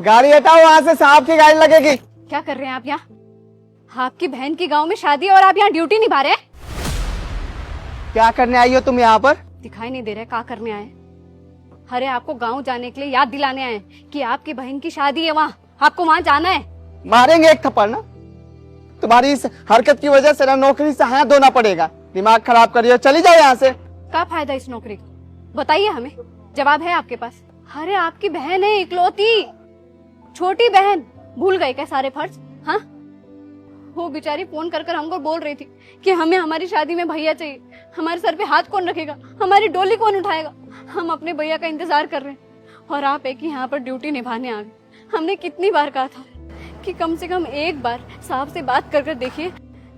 गाड़ी हटाओ वहाँ से, साहब की गाड़ी लगेगी। क्या कर रहे हैं आप यहाँ? आपकी बहन की गांव में शादी है और आप यहाँ ड्यूटी निभा रहे हैं? क्या करने आई हो तुम यहाँ पर? दिखाई नहीं दे रहा क्या करने आए? अरे आपको गांव जाने के लिए याद दिलाने आए कि आपकी बहन की शादी है, वहाँ आपको वहाँ जाना है। मारेंगे एक थप्पड़ ना, तुम्हारी इस हरकत की वजह से ना नौकरी से हाथ धोना पड़ेगा। दिमाग खराब करिए, चली जाओ यहाँ से। क्या फायदा इस नौकरी का? बताइए, हमें जवाब है आपके पास? अरे आपकी बहन है इकलौती, छोटी बहन, भूल गए क्या सारे फर्ज? हाँ, वो बेचारी फोन कर कर हमको बोल रही थी कि हमें हमारी शादी में भैया चाहिए, हमारे सर पे हाथ कौन रखेगा, हमारी डोली कौन उठाएगा। हम अपने भैया का इंतजार कर रहे हैं और आप एक ही यहाँ पर ड्यूटी निभाने आ गए। हमने कितनी बार कहा था कि कम से कम एक बार साहब से बात कर कर देखिए,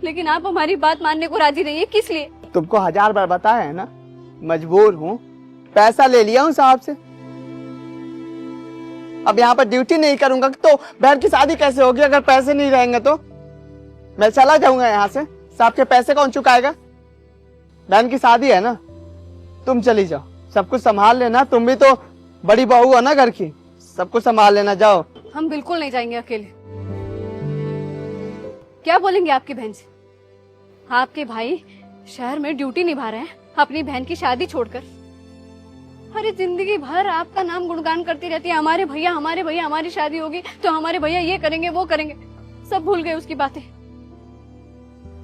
लेकिन आप हमारी बात मानने को राजी नहीं है। किस लिए? तुमको 1000 बार बताया है ना, मजबूर हूँ, पैसा ले लिया हूँ साहब से। अब यहाँ पर ड्यूटी नहीं करूंगा तो बहन की शादी कैसे होगी? अगर पैसे नहीं रहेंगे तो मैं चला जाऊंगा यहाँ से। साहब के पैसे कौन चुकाएगा? बहन की शादी है ना, तुम चली जाओ, सब कुछ संभाल लेना। तुम भी तो बड़ी बहू हो ना घर की, सब कुछ संभाल लेना। जाओ। हम बिल्कुल नहीं जाएंगे अकेले। क्या बोलेंगे आपकी बहन से? आपके भाई शहर में ड्यूटी निभा रहे हैं अपनी बहन की शादी छोड़कर। अरे जिंदगी भर आपका नाम गुणगान करती रहती है, हमारे भैया हमारे भैया, हमारी शादी होगी तो हमारे भैया ये करेंगे वो करेंगे। सब भूल गए उसकी बातें।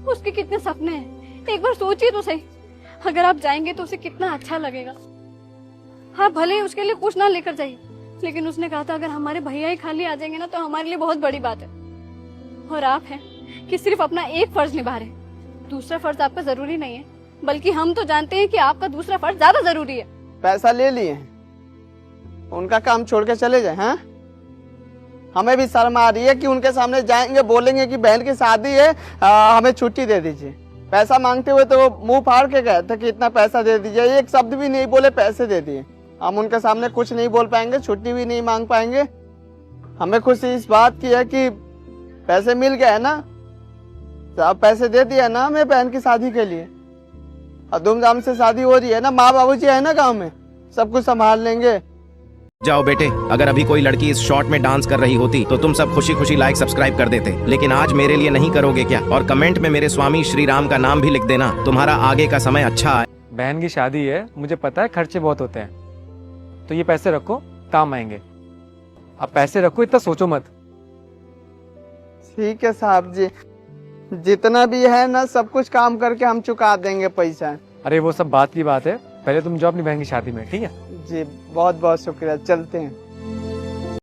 उसके कितने सपने हैं, एक बार सोचिए तो सही। अगर आप जाएंगे तो उसे कितना अच्छा लगेगा। हाँ, भले ही उसके लिए कुछ ना लेकर जाइए, लेकिन उसने कहा था अगर हमारे भैया ही खाली आ जाएंगे ना तो हमारे लिए बहुत बड़ी बात है। और आप हैं कि सिर्फ अपना एक फर्ज निभा रहे, दूसरा फर्ज आपका जरूरी नहीं है, बल्कि हम तो जानते हैं कि आपका दूसरा फर्ज ज्यादा जरूरी है। पैसा ले लिए हैं, उनका काम छोड़ के चले जाए। हाँ, हमें भी शर्म आ रही है कि उनके सामने जाएंगे, बोलेंगे कि बहन की शादी है, हमें छुट्टी दे दीजिए। पैसा मांगते हुए तो वो मुंह फाड़ के गए थे कि इतना पैसा दे दीजिए, एक शब्द भी नहीं बोले, पैसे दे दिए। हम उनके सामने कुछ नहीं बोल पाएंगे, छुट्टी भी नहीं मांग पाएंगे। हमें खुशी इस बात की है कि पैसे मिल गए है ना, सब पैसे दे दिए ना हमें बहन की शादी के लिए, और धूमधाम से शादी हो रही है ना। माँ बाबूजी है ना गांव में, सब कुछ संभाल लेंगे। जाओ बेटे, अगर अभी कोई लड़की इस शॉट में डांस कर रही होती तो तुम सब खुशी खुशी लाइक सब्सक्राइब कर देते, लेकिन आज मेरे लिए नहीं करोगे क्या? और कमेंट में मेरे स्वामी श्री राम का नाम भी लिख देना। तुम्हारा आगे का समय अच्छा है। बहन की शादी है, मुझे पता है खर्चे बहुत होते हैं, तो ये पैसे रखो, काम आएंगे। अब पैसे रखो, इतना सोचो मत। ठीक है साहब जी, जितना भी है ना सब कुछ काम करके हम चुका देंगे पैसा। अरे वो सब बात की बात है, पहले तुम जाओ अपनी बहन की शादी में, ठीक है? जी बहुत बहुत शुक्रिया, चलते हैं।